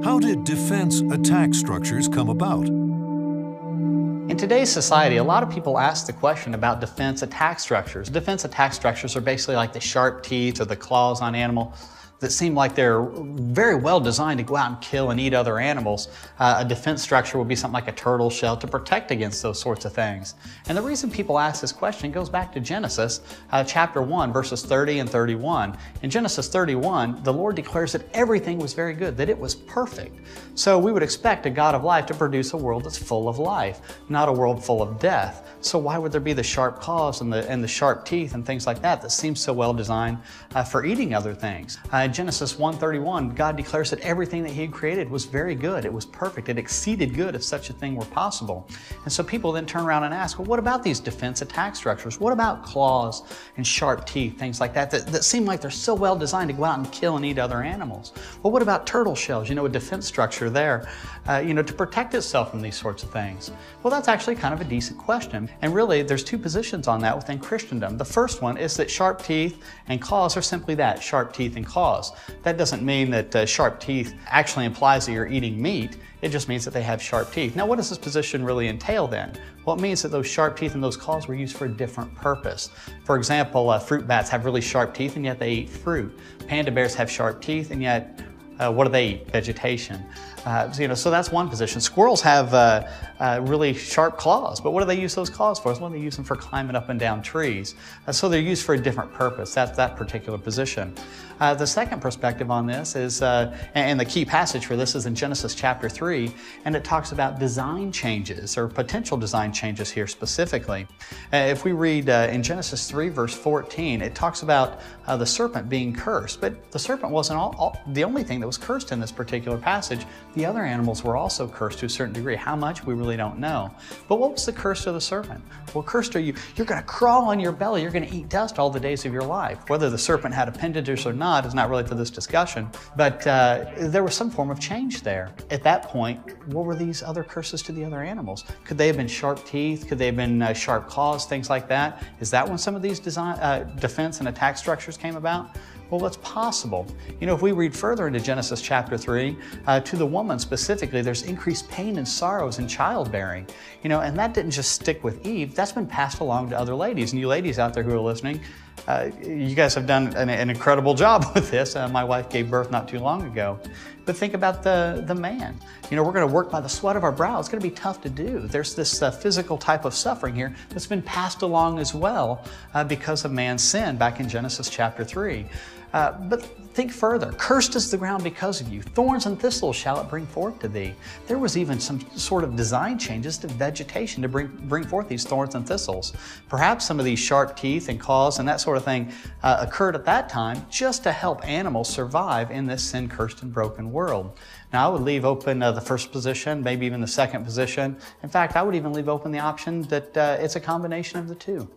How did defense attack structures come about? In today's society, a lot of people ask the question about defense attack structures. Defense attack structures are basically like the sharp teeth or the claws on animal that seem like they're very well designed to go out and kill and eat other animals. A defense structure would be something like a turtle shell to protect against those sorts of things. And the reason people ask this question goes back to Genesis chapter 1, verses 30 and 31. In Genesis 31, the Lord declares that everything was very good, that it was perfect. So we would expect a God of life to produce a world that's full of life, not a world full of death. So why would there be the sharp claws and the sharp teeth and things like that seem so well designed for eating other things? In Genesis 1:31, God declares that everything that He had created was very good. It was perfect. It exceeded good if such a thing were possible. And so people then turn around and ask, well, what about these defense attack structures? What about claws and sharp teeth, things like that seem like they're so well designed to go out and kill and eat other animals? Well, what about turtle shells? A defense structure there, to protect itself from these sorts of things? Well, that's actually kind of a decent question. And really, there's two positions on that within Christendom. The first one is that sharp teeth and claws are simply that, sharp teeth and claws. That doesn't mean that sharp teeth actually implies that you're eating meat. It just means that they have sharp teeth. Now, what does this position really entail then? Well, it means that those sharp teeth and those claws were used for a different purpose. For example, fruit bats have really sharp teeth and yet they eat fruit. Panda bears have sharp teeth and yet what do they eat? Vegetation. So that's one position. Squirrels have really sharp claws, but what do they use those claws for? Well, they use them for climbing up and down trees. So they're used for a different purpose. That's that particular position. The second perspective on this is, and the key passage for this is in Genesis chapter 3, and it talks about design changes or potential design changes here specifically. If we read in Genesis 3 verse 14, it talks about the serpent being cursed, but the serpent wasn't the only thing that was cursed in this particular passage. The other animals were also cursed to a certain degree. How much, we really don't know. But what was the curse of the serpent? Well, cursed are you. You're going to crawl on your belly. You're going to eat dust all the days of your life. Whether the serpent had appendages or not is not really for this discussion. But there was some form of change there. At that point, what were these other curses to the other animals? Could they have been sharp teeth? Could they have been sharp claws? Things like that? Is that when some of these defense and attack structures came about? Well, what's possible? If we read further into Genesis chapter 3, to the woman specifically, there's increased pain and sorrows in childbearing. And that didn't just stick with Eve, that's been passed along to other ladies. And you ladies out there who are listening, you guys have done an incredible job with this. My wife gave birth not too long ago. But think about the man. We're going to work by the sweat of our brow. It's going to be tough to do. There's this physical type of suffering here that's been passed along as well because of man's sin back in Genesis chapter 3. But think further. Cursed is the ground because of you. Thorns and thistles shall it bring forth to thee. There was even some sort of design changes to vegetation to bring forth these thorns and thistles. Perhaps some of these sharp teeth and claws and that sort of thing occurred at that time just to help animals survive in this sin-cursed and broken world. Now, I would leave open the first position, maybe even the second position. In fact, I would even leave open the option that it's a combination of the two.